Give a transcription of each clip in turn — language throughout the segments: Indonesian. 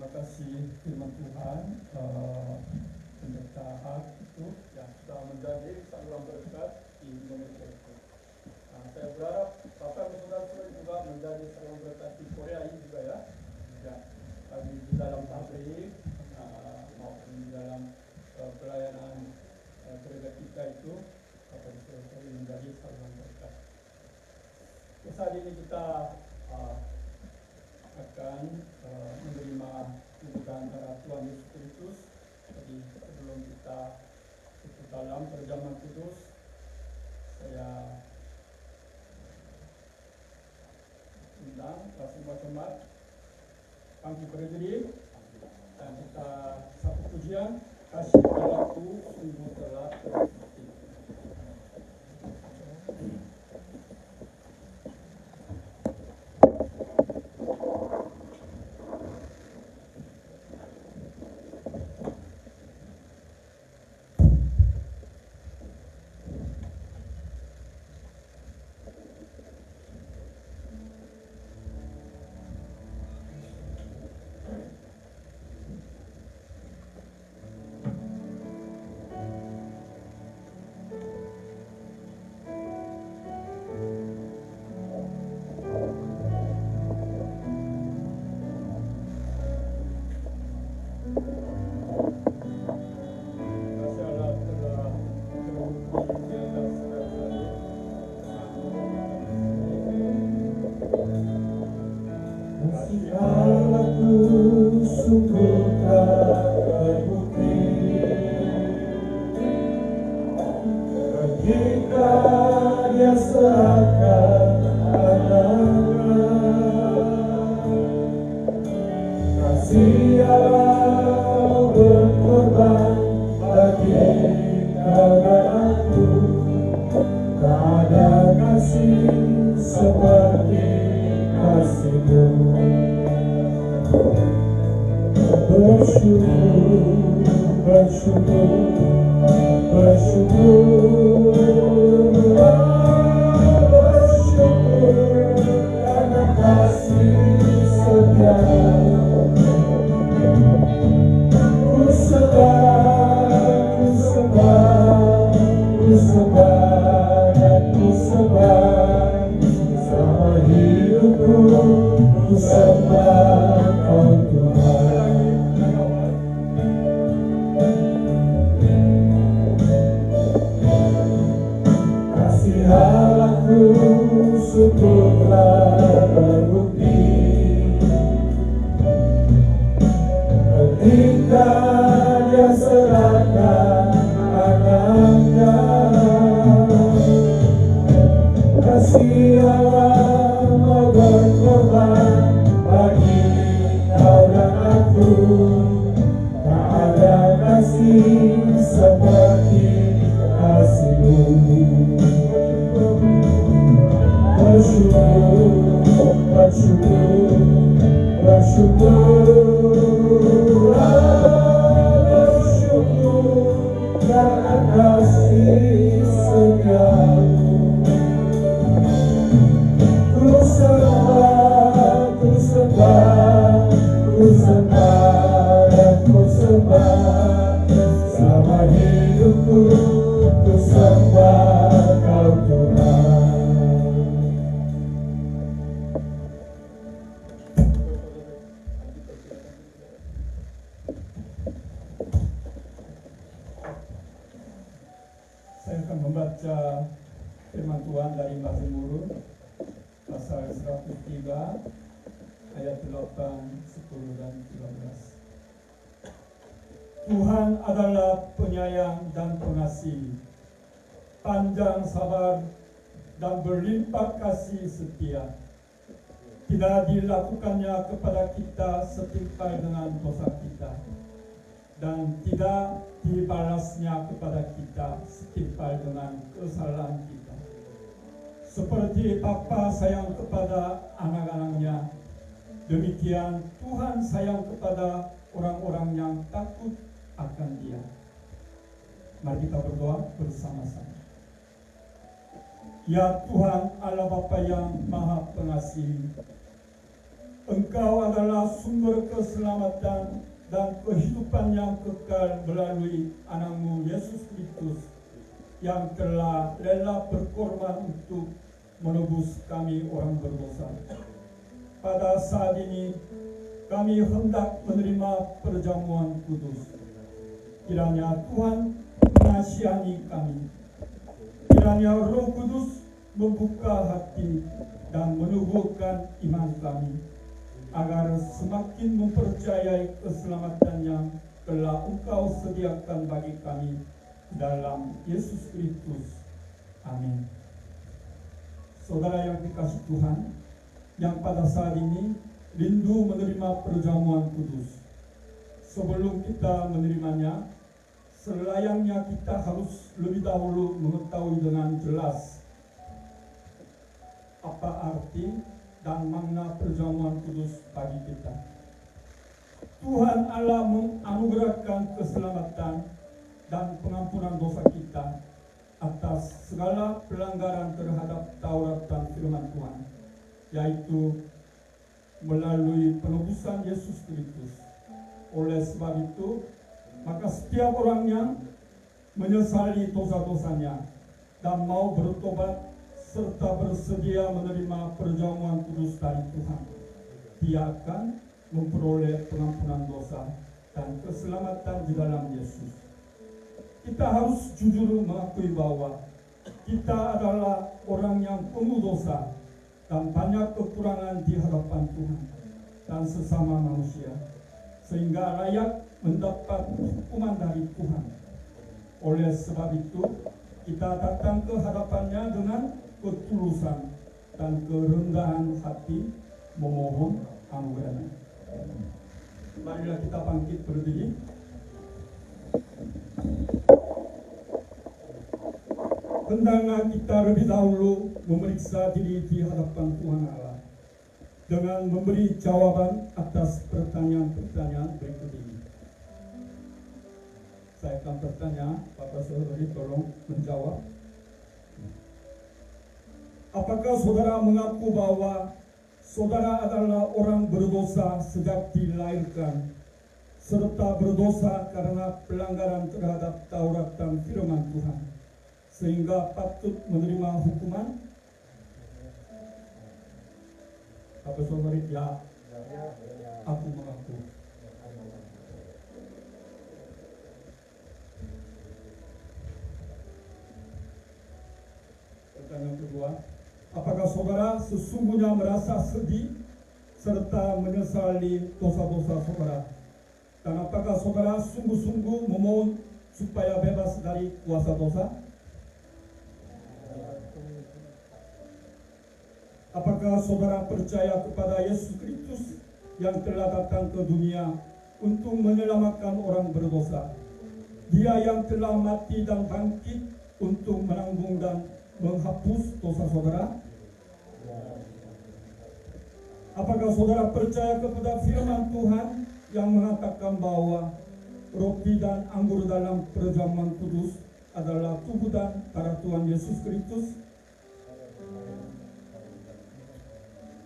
Terima kasih firman Tuhan. Pendeta Hak itu yang sudah menjadi saluran berkat di Indonesia itu. Saya berharap Bapak dan Saudara juga menjadi saluran berkat di Korea ini juga ya. Bagi di dalam pabrik maupun di dalam pelayanan gereja kita itu, Bapak dan Saudara menjadi saluran berkat. Saat ini kita akan menerima kebutaan darah Tuhan Yesus Kristus. Jadi sebelum kita ikut dalam perjamuan kudus, saya undang semua jemaat bangkit berdiri dan kita satu pujian, kasih Allahku sungguh telah terbukti. Saya akan membaca firman Tuhan dari Mazmur pasal 103 ayat 8, 10 dan 13. Tuhan adalah penyayang dan pengasih, panjang sabar dan berlimpah kasih setia. Tidak dilakukannya kepada kita setimpal dengan dosa kita, dan tidak dibalasnya kepada kita setimpal dengan kesalahan kita. Seperti Bapa sayang kepada anak-anaknya, demikian Tuhan sayang kepada orang-orang yang takut akan Dia. Mari kita berdoa bersama-sama. Ya Tuhan Allah Bapa yang Maha Pengasih, Engkau adalah sumber keselamatan dan kehidupan yang kekal melalui Anakmu Yesus Kristus yang telah rela berkorban untuk menebus kami orang berdosa. Pada saat ini kami hendak menerima perjamuan kudus. Kiranya Tuhan mengasihani kami. Kiranya Roh Kudus membuka hati dan menumbuhkan iman kami, agar semakin mempercayai keselamatan yang telah Engkau sediakan bagi kami dalam Yesus Kristus. Amin. Saudara yang dikasihi Tuhan, yang pada saat ini rindu menerima perjamuan kudus, sebelum kita menerimanya, selayaknya kita harus lebih dahulu mengetahui dengan jelas apa arti dan makna perjamuan kudus bagi kita. Tuhan Allah menganugerahkan keselamatan dan pengampunan dosa kita atas segala pelanggaran terhadap Taurat dan firman Tuhan, yaitu melalui penebusan Yesus Kristus. Oleh sebab itu, maka setiap orang yang menyesali dosa-dosanya dan mau bertobat serta bersedia menerima perjamuan kudus dari Tuhan, dia akan memperoleh pengampunan dosa dan keselamatan di dalam Yesus. Kita harus jujur mengakui bahwa kita adalah orang yang penuh dosa dan banyak kekurangan di hadapan Tuhan dan sesama manusia, sehingga layak mendapat hukuman dari Tuhan. Oleh sebab itu, kita datang ke hadapannya dengan ketulusan dan kerendahan hati memohon anugerahnya. Marilah kita bangkit berdiri. Hendaknya kita lebih dahulu memeriksa diri di hadapan Tuhan Allah dengan memberi jawaban atas pertanyaan-pertanyaan berikut ini. Saya akan bertanya, Bapak Saudari tolong menjawab. Apakah saudara mengaku bahwa saudara adalah orang berdosa sejak dilahirkan, serta berdosa karena pelanggaran terhadap Taurat dan firman Tuhan, sehingga patut menerima hukuman? Bapak Saudari, ya, aku mengaku. Pertanyaan kedua, apakah saudara sesungguhnya merasa sedih serta menyesali dosa-dosa saudara? Dan apakah saudara sungguh-sungguh memohon supaya bebas dari kuasa dosa? Apakah saudara percaya kepada Yesus Kristus yang telah datang ke dunia untuk menyelamatkan orang berdosa? Dia yang telah mati dan bangkit untuk menanggung dan menghapus dosa saudara? Apakah saudara percaya kepada firman Tuhan yang mengatakan bahwa roti dan anggur dalam perjamuan kudus adalah tubuh dan darah Tuhan Yesus Kristus?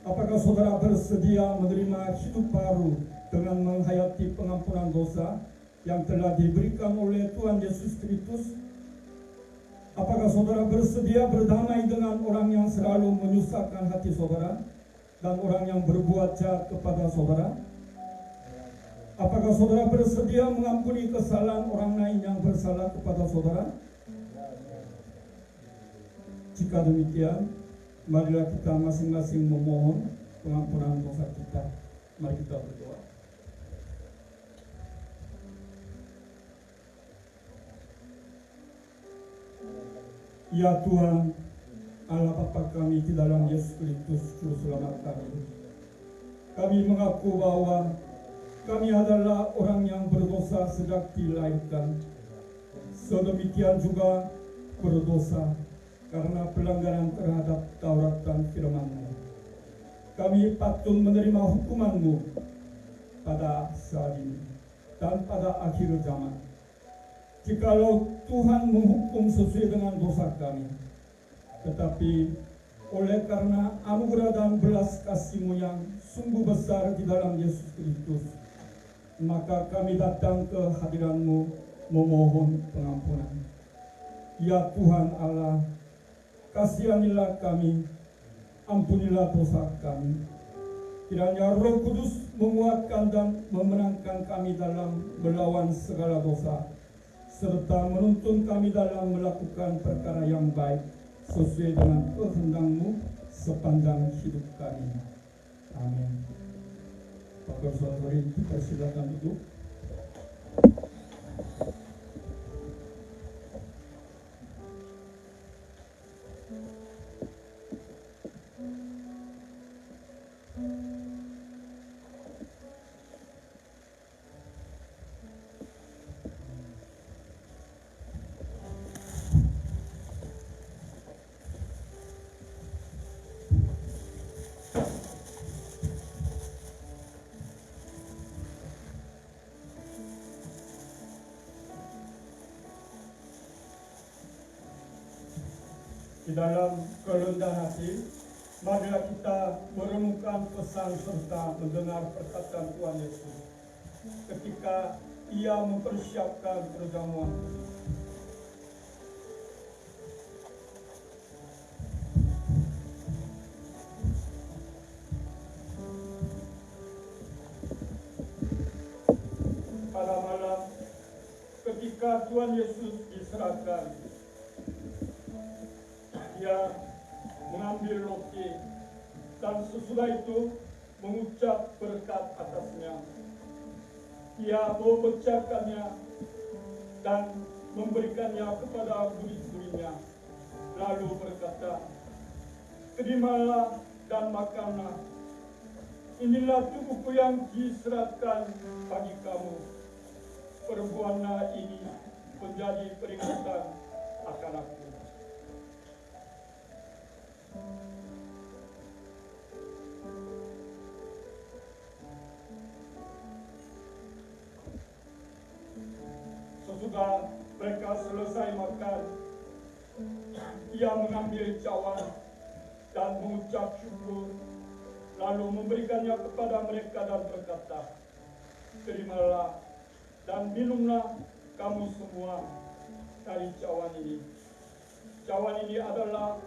Apakah saudara bersedia menerima hidup baru dengan menghayati pengampunan dosa yang telah diberikan oleh Tuhan Yesus Kristus? Apakah saudara bersedia berdamai dengan orang yang selalu menyusahkan hati saudara dan orang yang berbuat jahat kepada saudara? Apakah saudara bersedia mengampuni kesalahan orang lain yang bersalah kepada saudara? Jika demikian, marilah kita masing-masing memohon pengampunan dosa kita. Mari kita berdoa. Ya Tuhan, Allah Bapa kami di dalam Yesus Kristus Juru Selamat kami, kami mengaku bahwa kami adalah orang yang berdosa sejak dilahirkan. Sedemikian juga berdosa karena pelanggaran terhadap Taurat dan firman-Mu. Kami patut menerima hukuman-Mu pada saat ini dan pada akhir zaman. Jikalau Tuhan menghukum sesuai dengan dosa kami, tetapi Oleh karena anugerah dan belas kasih-Mu yang sungguh besar di dalam Yesus Kristus, maka kami datang ke hadiran-Mu memohon pengampunan. Ya Tuhan Allah, kasihanilah kami, ampunilah dosa kami. Kiranya Roh Kudus menguatkan dan memenangkan kami dalam melawan segala dosa, serta menuntun kami dalam melakukan perkara yang baik sesuai dengan kehendak-Mu sepanjang hidup kami. Amin. Bapak Saudari, persilakan duduk. Di dalam kerendahan hati, marilah kita merenungkan pesan serta mendengar perkataan Tuhan Yesus ketika Ia mempersiapkan perjamuan. Pada malam ketika Tuhan Yesus diserahkan, Ia mengambil roti dan sesudah itu mengucap berkat atasnya. Ia memecahkannya dan memberikannya kepada murid-muridnya, lalu berkata, "Terimalah dan makanlah. Inilah tubuhku yang diserahkan bagi kamu. Perbuatlah ini menjadi peringatan akan aku." Sesudah mereka selesai makan, Ia mengambil cawan dan mengucap syukur, lalu memberikannya kepada mereka dan berkata, "Terimalah dan minumlah kamu semua dari cawan ini. Cawan ini adalah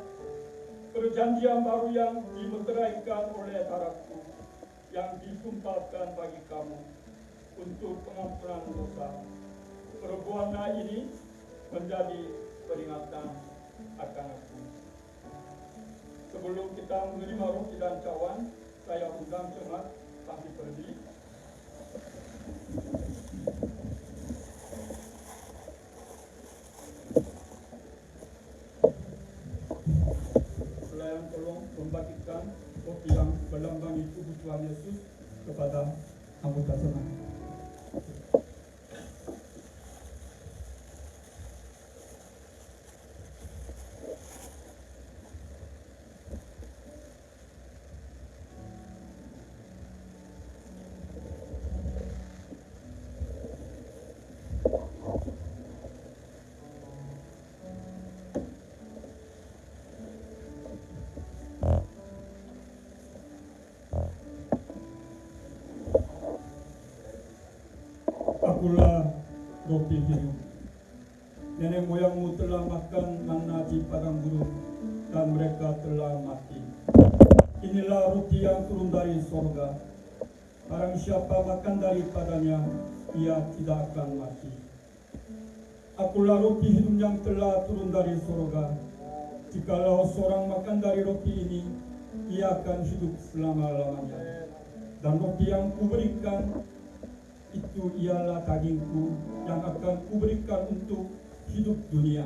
perjanjian baru yang dimeteraikan oleh darahku yang ditumpahkan bagi kamu untuk pengampunan dosa. Perbuatan ini menjadi peringatan akan aku." Sebelum kita menerima roti dan cawan, saya undang jemaat sambil berdiri. Pelayan tolong membagikan roti yang melambanghi tubuh Tuhan Yesus kepada anggota jemaat. Akulah roti hidup. Nenek moyangmu telah makan manna di padang gurun dan mereka telah mati. Inilah roti yang turun dari sorga. Barang siapa makan daripadanya, ia tidak akan mati. Akulah roti hidup yang telah turun dari sorga. Jikalau seorang makan dari roti ini, ia akan hidup selama-lamanya. Dan roti yang kuberikan itu ialah dagingku yang akan kuberikan untuk hidup dunia.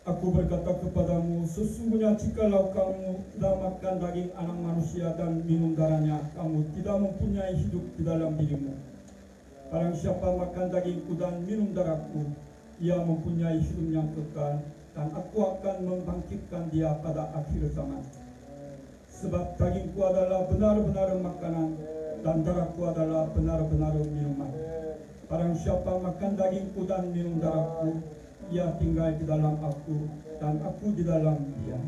Aku berkata kepadamu, sesungguhnya jikalau kamu tidak makan daging anak manusia dan minum darahnya, kamu tidak mempunyai hidup di dalam dirimu. Barang siapa makan dagingku dan minum darahku, ia mempunyai hidup yang kekal, dan aku akan membangkitkan dia pada akhir zaman. Sebab dagingku adalah benar-benar makanan, dan darahku adalah benar-benar minuman. Barang siapa makan dagingku dan minum darahku, ia tinggal di dalam aku dan aku di dalam dia.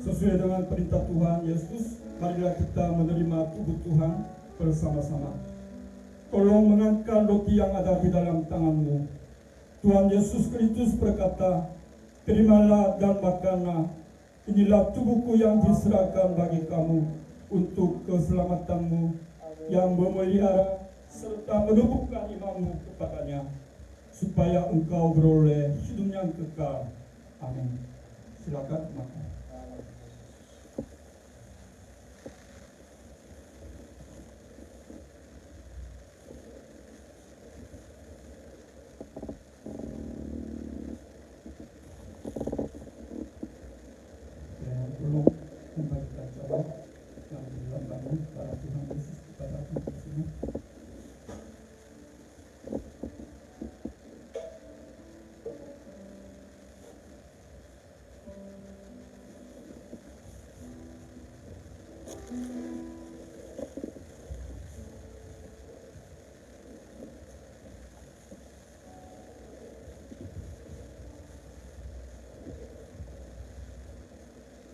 Sesuai dengan perintah Tuhan Yesus, marilah kita menerima tubuh Tuhan bersama-sama. Tolong mengangkat roti yang ada di dalam tanganmu. Tuhan Yesus Kristus berkata, terimalah dan makanlah. Inilah tubuhku yang diserahkan bagi kamu untuk keselamatanmu, yang memelihara serta menumbuhkan imanmu kepadanya, supaya engkau beroleh hidup yang kekal. Amin. Silakan makan.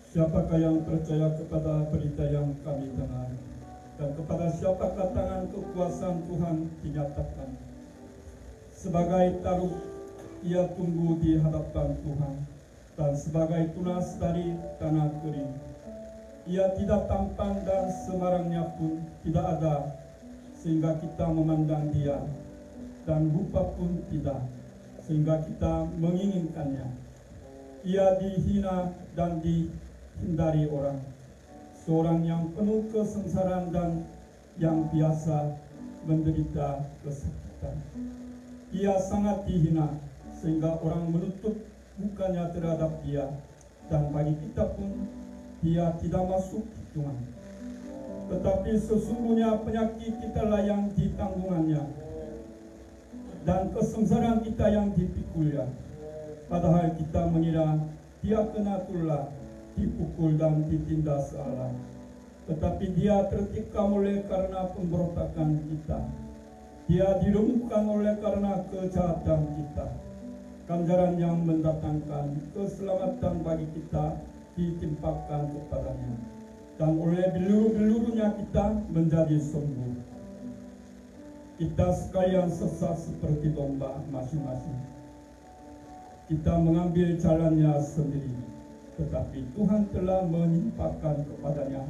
Siapakah yang percaya kepada berita yang kami dengar, dan kepada siapakah tangan kekuasaan Tuhan dinyatakan? Sebagai taruh ia tumbuh di hadapan Tuhan, dan sebagai tunas dari tanah kering. Ia tidak tampan dan semarangnya pun tidak ada, sehingga kita memandang dia, dan rupa pun tidak, sehingga kita menginginkannya. Ia dihina dan dihindari orang, seorang yang penuh kesengsaraan dan yang biasa menderita kesakitan. Ia sangat dihina sehingga orang menutup mukanya terhadap dia, dan bagi kita pun dia tidak masuk hitungan. Tetapi sesungguhnya penyakit kita lah yang ditanggungannya, dan kesengsaraan kita yang dipikulnya. Padahal kita mengira dia kena tulah, dipukul dan ditindas Allah. Tetapi dia tertikam oleh karena pemberontakan kita. Dia diremukkan oleh karena kejahatan kita. Ganjaran yang mendatangkan keselamatan bagi kita ditimpakan kepadanya, dan oleh bilur-bilurunya kita menjadi sembuh. Kita sekalian sesat seperti domba masing-masing. Kita mengambil jalannya sendiri, tetapi Tuhan telah menimpakan kepadanya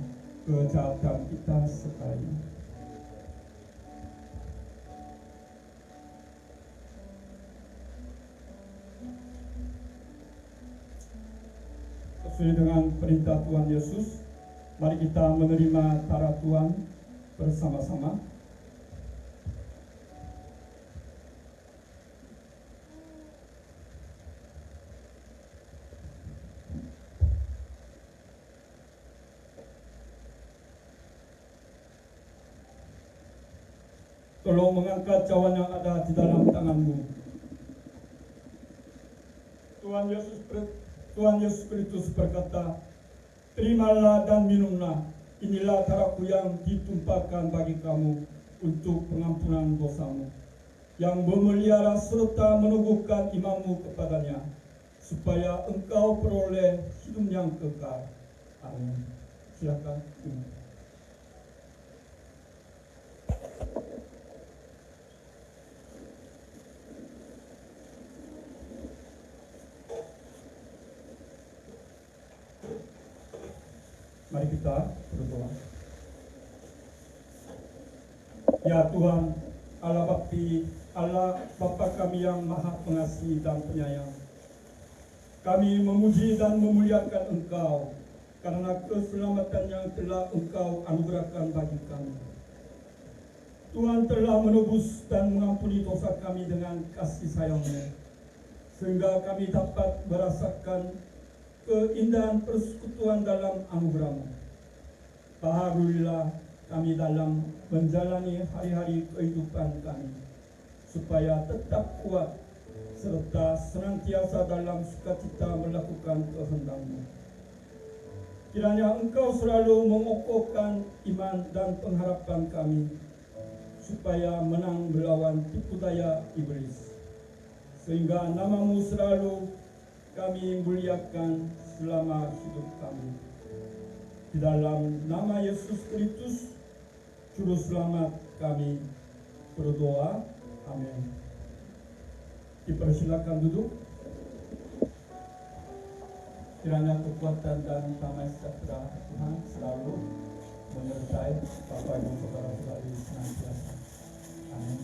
kejahatan kita sekalian. Sesuai dengan perintah Tuhan Yesus, mari kita menerima tara Tuhan bersama-sama. Tolong mengangkat cawan yang ada di dalam tanganmu. Tuhan Yesus Kristus berkata, terimalah dan minumlah, inilah darahku yang ditumpahkan bagi kamu untuk pengampunan dosamu, yang memelihara serta menumbuhkan imanmu kepadanya, supaya engkau peroleh hidup yang kekal. Amin. Silakan. Mari kita berdoa. Ya Tuhan, Allah Bapa, Allah Bapa kami yang Maha Pengasih dan Penyayang, kami memuji dan memuliakan Engkau karena keselamatan yang telah Engkau anugerahkan bagi kami. Tuhan telah menebus dan mengampuni dosa kami dengan kasih sayang-Mu, sehingga kami dapat merasakan keindahan persekutuan dalam anugerah-Mu. Bahagialah kami dalam menjalani hari-hari kehidupan kami, supaya tetap kuat serta senantiasa dalam sukacita melakukan kehendak-Mu. Kiranya Engkau selalu mengokohkan iman dan pengharapan kami, supaya menang melawan tipu daya iblis, sehingga nama-Mu selalu kami muliakan selama hidup kami. Di dalam nama Yesus Kristus, Juru Selamat, kami berdoa. Amin. Dipersilakan duduk. Kiranya kekuatan dan damai sejahtera Tuhan selalu menyertai Bapak Ibu Saudara-saudari senantiasa. Amin.